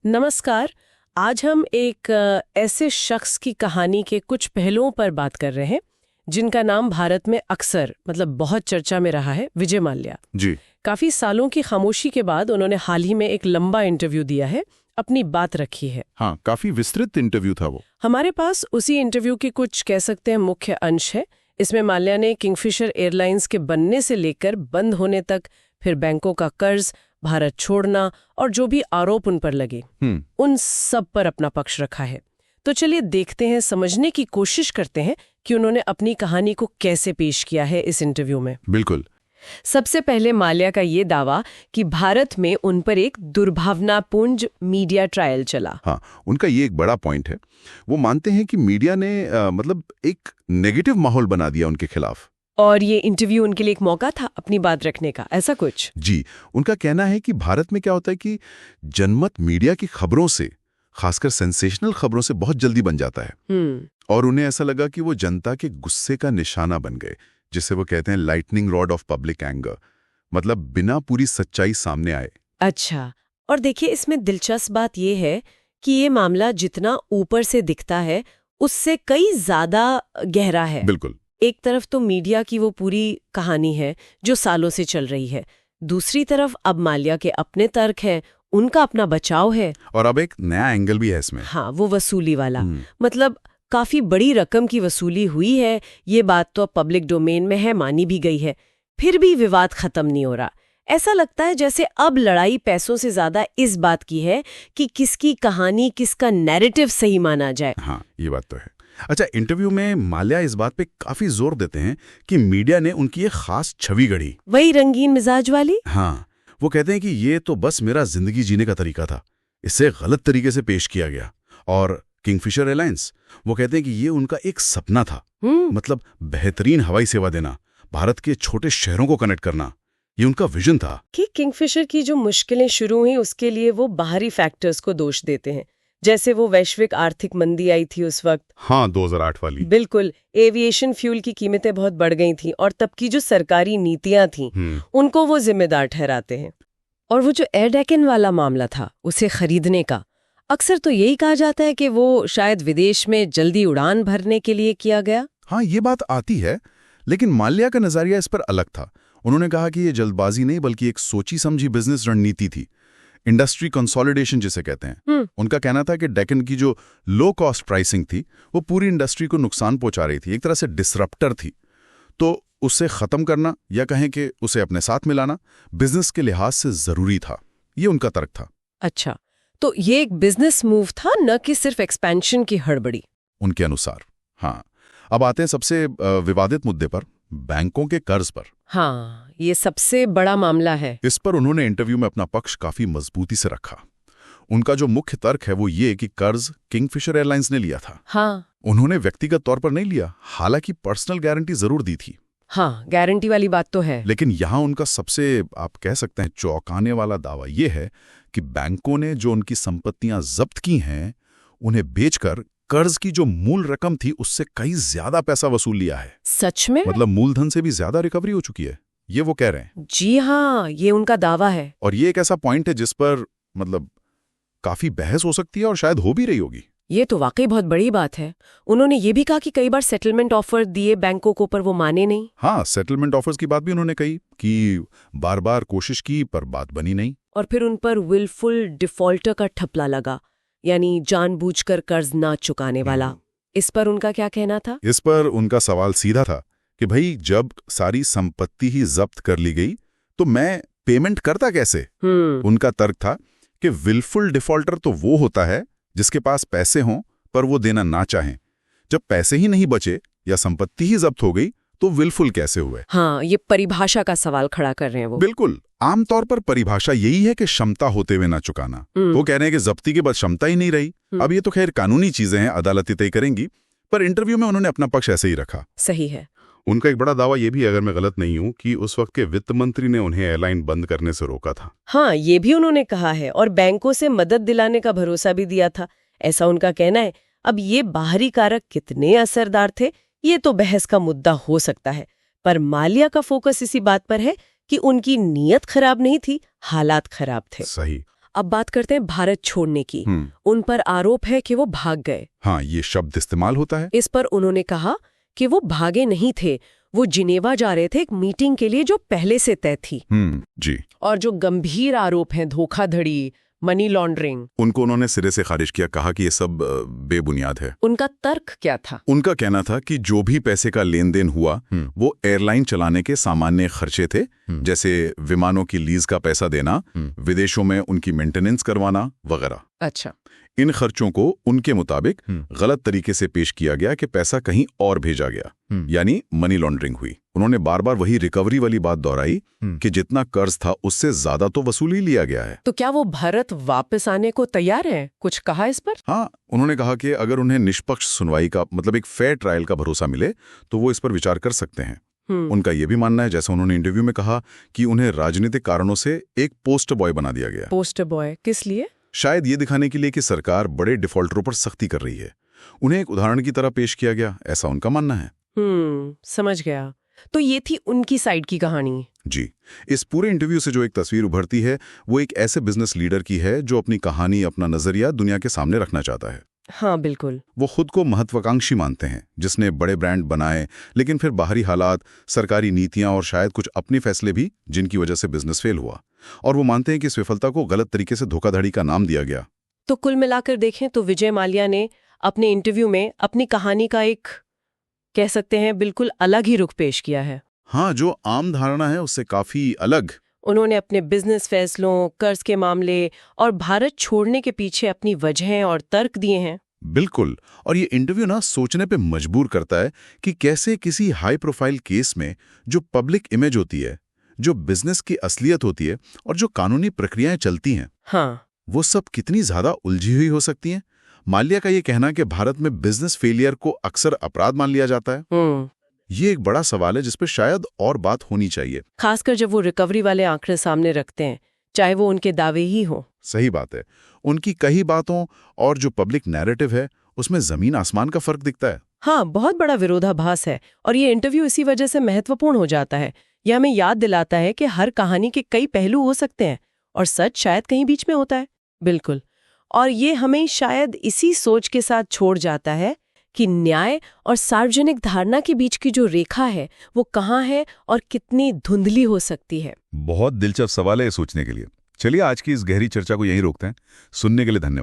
नमस्कार। आज हम एक ऐसे शख्स की कहानी के कुछ पहलुओं पर बात कर रहे हैं जिनका नाम भारत में अक्सर बहुत चर्चा में रहा है, विजय माल्या जी। काफी सालों की खामोशी के बाद उन्होंने हाल ही में एक लंबा इंटरव्यू दिया है, अपनी बात रखी है। हाँ, काफी विस्तृत इंटरव्यू था वो। हमारे पास उसी इंटरव्यू के कुछ कह सकते हैं मुख्य अंश है। इसमें माल्या ने किंगफिशर एयरलाइंस के बनने से लेकर बंद होने तक, फिर बैंकों का कर्ज, भारत छोड़ना और जो भी आरोप उन पर लगे उन सब पर अपना पक्ष रखा है। तो चलिए देखते हैं, समझने की कोशिश करते हैं कि उन्होंने अपनी कहानी को कैसे पेश किया है इस इंटरव्यू में। बिल्कुल। सबसे पहले माल्या का ये दावा कि भारत में उन पर एक दुर्भावनापूर्ण मीडिया ट्रायल चला। हाँ, उनका ये एक बड़ा पॉइंट है। वो मानते हैं कि मीडिया ने एक नेगेटिव माहौल बना दिया उनके खिलाफ। और ये इंटरव्यू उनके लिए एक मौका था अपनी बात रखने का, ऐसा कुछ? जी, उनका कहना है कि भारत में क्या होता है कि जनमत मीडिया की खबरों से, खासकर सेंसेशनल खबरों से बहुत जल्दी बन जाता है। और उन्हें ऐसा लगा कि वो जनता के गुस्से का निशाना बन गए, जिसे वो कहते हैं lightning rod of public anger, मतलब बिना पूरी सच्चाई सामने आए। अच्छा, और देखिए इसमें दिलचस्प बात ये है कि ये मामला जितना ऊपर से दिखता है उससे कई ज्यादा गहरा है। बिल्कुल। एक तरफ तो मीडिया की वो पूरी कहानी है जो सालों से चल रही है, दूसरी तरफ अब माल्या के अपने तर्क हैं, उनका अपना बचाव है, और अब एक नया एंगल भी है इसमें। हाँ, वो वसूली वाला। मतलब काफी बड़ी रकम की वसूली हुई है, ये बात तो पब्लिक डोमेन में है, मानी भी गई है। फिर भी विवाद खत्म नहीं हो रहा। ऐसा लगता है जैसे अब लड़ाई पैसों से ज्यादा इस बात की है कि किसकी कहानी, किसका नैरेटिव सही माना जाए। हाँ, ये बात तो है। अच्छा, इंटरव्यू में माल्या इस बात पे काफी जोर देते हैं कि मीडिया ने उनकी एक खास छवि गढ़ी। वही रंगीन मिजाज वाली। हाँ, वो कहते हैं कि ये तो बस मेरा जिंदगी जीने का तरीका था, इसे गलत तरीके से पेश किया गया। और किंगफिशर एयरलाइंस, वो कहते हैं कि ये उनका एक सपना था। मतलब बेहतरीन हवाई सेवा देना, भारत के छोटे शहरों को कनेक्ट करना, ये उनका विजन था। कि किंगफिशर की जो मुश्किलें शुरू हुई उसके लिए वो बाहरी फैक्टर्स को दोष देते हैं, जैसे वो वैश्विक आर्थिक मंदी आई थी उस वक्त। हाँ, 2008 वाली। बिल्कुल। एविएशन फ्यूल की कीमतें बहुत बढ़ गई थीं और तब की जो सरकारी नीतियां थीं उनको वो जिम्मेदार ठहराते हैं। और वो जो एयर डेक्कन वाला मामला था उसे खरीदने का, अक्सर तो यही कहा जाता है कि वो शायद विदेश में जल्दी उड़ान भरने के लिए किया गया। हाँ, ये बात आती है, लेकिन माल्या का नजरिया इस पर अलग था। उन्होंने कहा कि ये जल्दबाजी नहीं बल्कि एक सोची समझी बिजनेस रणनीति थी, इंडस्ट्री कंसोलिडेशन जिसे कहते हैं। उनका कहना था कि डेक्कन की जो लो कॉस्ट प्राइसिंग थी वो पूरी इंडस्ट्री को नुकसान पहुंचा रही थी, एक तरह से डिसरप्टर थी। तो उसे खत्म करना या कहें कि उसे अपने साथ मिलाना बिजनेस के लिहाज से जरूरी था, ये उनका तर्क था। अच्छा, तो ये एक बिजनेस मूव था, न कि सिर्फ एक्सपेंशन की हड़बड़ी, उनके अनुसार। हाँ, अब आते हैं सबसे विवादित मुद्दे पर, बैंकों के कर्ज पर। हाँ, ये सबसे बड़ा मामला है। इस पर उन्होंने इंटरव्यू में अपना पक्ष काफी मजबूती से रखा। उनका जो मुख्य तर्क है वो ये कि कर्ज किंगफिशर एयरलाइंस ने लिया था। हाँ, उन्होंने व्यक्तिगत तौर पर नहीं लिया, हालांकि पर्सनल गारंटी जरूर दी थी। हाँ, गारंटी वाली बात तो है। लेकिन यहां उनका सबसे, आप कह सकते हैं, चौंकाने वाला दावा ये है कि बैंकों ने जो उनकी संपत्तियां जब्त की हैं उन्हें बेचकर कर्ज की जो मूल रकम थी उससे कई ज्यादा पैसा वसूल लिया है। सच में? मतलब मूलधन से भी ज्यादा रिकवरी हो चुकी है, ये वो कह रहे हैं। जी हाँ, ये उनका दावा है। और ये एक ऐसा पॉइंट है जिस पर काफी बहस हो सकती है और शायद हो भी रही होगी। ये तो वाकई बहुत बड़ी बात है। उन्होंने ये भी कहा कि कई बार सेटलमेंट ऑफर दिए बैंकों को पर वो माने नहीं। हाँ, सेटलमेंट ऑफर्स की बात भी उन्होंने कही कि बार बार कोशिश की पर बात बनी नहीं। और फिर उन पर विलफुल डिफॉल्टर का ठप्पा लगा, यानी जानबूझकर कर्ज ना चुकाने वाला। इस पर उनका क्या कहना था? इस पर उनका सवाल सीधा था कि भाई जब सारी संपत्ति ही जब्त कर ली गई तो मैं पेमेंट करता कैसे? उनका तर्क था कि विलफुल डिफॉल्टर तो वो होता है जिसके पास पैसे हों पर वो देना ना चाहें। जब पैसे ही नहीं बचे या संपत्ति ही जब्त हो गई तो विलफुल कैसे हुए? हाँ, ये परिभाषा का सवाल खड़ा कर रहे हैं वो। बिल्कुल। आमतौर पर परिभाषा यही है कि क्षमता होते हुए ना चुकाना। वो कह रहे हैं कि जब्ती के बाद क्षमता ही नहीं रही। अब ये तो खैर कानूनी चीजें हैं, अदालतें तय करेंगी, पर इंटरव्यू में उन्होंने अपना पक्ष ऐसे ही रखा। सही है। उनका एक बड़ा दावा ये भी, अगर मैं गलत नहीं हूं, कि उस वक्त के वित्त मंत्री ने उन्हें एयरलाइन बंद करने से रोका था। हाँ, ये भी उन्होंने कहा है, और बैंकों से मदद दिलाने का भरोसा भी दिया था, ऐसा उनका कहना है। अब ये बाहरी कारक कितने असरदार थे ये तो बहस का मुद्दा हो सकता है, पर माल्या का फोकस इसी बात पर है कि उनकी नीयत खराब नहीं थी, हालात खराब थे। सही। अब बात करते हैं भारत छोड़ने की। उन पर आरोप है कि वो भाग गए। हाँ, ये शब्द इस्तेमाल होता है। इस पर उन्होंने कहा कि वो भागे नहीं थे, वो जिनेवा जा रहे थे एक मीटिंग के लिए जो पहले से तय थी। जी। और जो गंभीर आरोप हैं, धोखाधड़ी, मनी लॉन्ड्रिंग, उनको उन्होंने सिरे से खारिज किया, कहा कि ये सब बेबुनियाद है। उनका तर्क क्या था? उनका कहना था कि जो भी पैसे का लेन देन हुआ वो एयरलाइन चलाने के सामान्य खर्चे थे, जैसे विमानों की लीज का पैसा देना, विदेशों में उनकी मेंटेनेंस करवाना वगैरह। अच्छा। इन खर्चों को उनके मुताबिक गलत तरीके से पेश किया गया कि पैसा कहीं और भेजा गया, यानी मनी लॉन्ड्रिंग हुई। उन्होंने बार बार वही रिकवरी वाली बात दोहराई कि जितना कर्ज था उससे ज्यादा तो वसूली लिया गया है। तो क्या वो भारत वापस आने को तैयार है? कुछ कहा इस पर? हाँ, उन्होंने कहा कि अगर उन्हें निष्पक्ष सुनवाई का मतलब एक फेयर ट्रायल का भरोसा मिले तो वो इस पर विचार कर सकते हैं। उनका यह भी मानना है, जैसा उन्होंने इंटरव्यू में कहा, कि उन्हें राजनीतिक कारणों से एक पोस्टर बॉय बना दिया गया। पोस्टर बॉय किस लिए? शायद ये दिखाने के लिए कि सरकार बड़े डिफॉल्टरों पर सख्ती कर रही है। उन्हें एक उदाहरण की तरह पेश किया गया, ऐसा उनका मानना है। समझ गया। तो ये थी उनकी साइड की कहानी। जी। इस पूरे इंटरव्यू से जो एक तस्वीर उभरती है वो एक ऐसे बिजनेस लीडर की है जो अपनी कहानी, अपना नजरिया दुनिया के सामने रखना चाहता है। हाँ, बिल्कुल। वो खुद को महत्वाकांक्षी मानते हैं, जिसने बड़े ब्रांड बनाए, लेकिन फिर बाहरी हालात, सरकारी नीतियां और शायद कुछ अपने फैसले भी जिनकी वजह से बिजनेस फेल हुआ। और वो मानते हैं कि इस विफलता को गलत तरीके से धोखाधड़ी का नाम दिया गया। तो कुल मिलाकर देखें तो विजय माल्या ने अपने इंटरव्यू में अपनी कहानी का एक, कह सकते हैं, बिल्कुल अलग ही रुख पेश किया है। हाँ, जो आम धारणा है उससे काफी अलग। उन्होंने अपने बिजनेस फैसलों, कर्ज के मामले और भारत छोड़ने के पीछे अपनी वजहें और तर्क दिए हैं। बिल्कुल। और ये इंटरव्यू ना सोचने पे मजबूर करता है कि कैसे किसी हाई प्रोफाइल केस में जो पब्लिक इमेज होती है, जो बिजनेस की असलियत होती है और जो कानूनी प्रक्रियाएं चलती हैं, हाँ, वो सब कितनी ज्यादा उलझी हुई हो सकती हैं। माल्या का ये कहना कि भारत में बिजनेस फेलियर को अक्सर अपराध मान लिया जाता है, ये एक बड़ा सवाल है जिस पर शायद और बात होनी चाहिए, खासकर जब वो रिकवरी वाले आंकड़े सामने रखते हैं, चाहे वो उनके दावे ही हो। सही बात है। उनकी कई बातों और जो पब्लिक नैरेटिव है उसमें जमीन आसमान का फर्क दिखता है। हाँ, बहुत बड़ा विरोधाभास है। और ये इंटरव्यू इसी वजह से महत्वपूर्ण हो जाता है। यह हमें याद दिलाता है कि हर कहानी के कई पहलू हो सकते हैं और सच शायद कहीं बीच में होता है। बिल्कुल। और ये हमें शायद इसी सोच के साथ छोड़ जाता है कि न्याय और सार्वजनिक धारणा के बीच की जो रेखा है वो कहाँ है और कितनी धुंधली हो सकती है। बहुत दिलचस्प सवाल है ये सोचने के लिए। चलिए आज की इस गहरी चर्चा को यहीं रोकते हैं। सुनने के लिए धन्यवाद।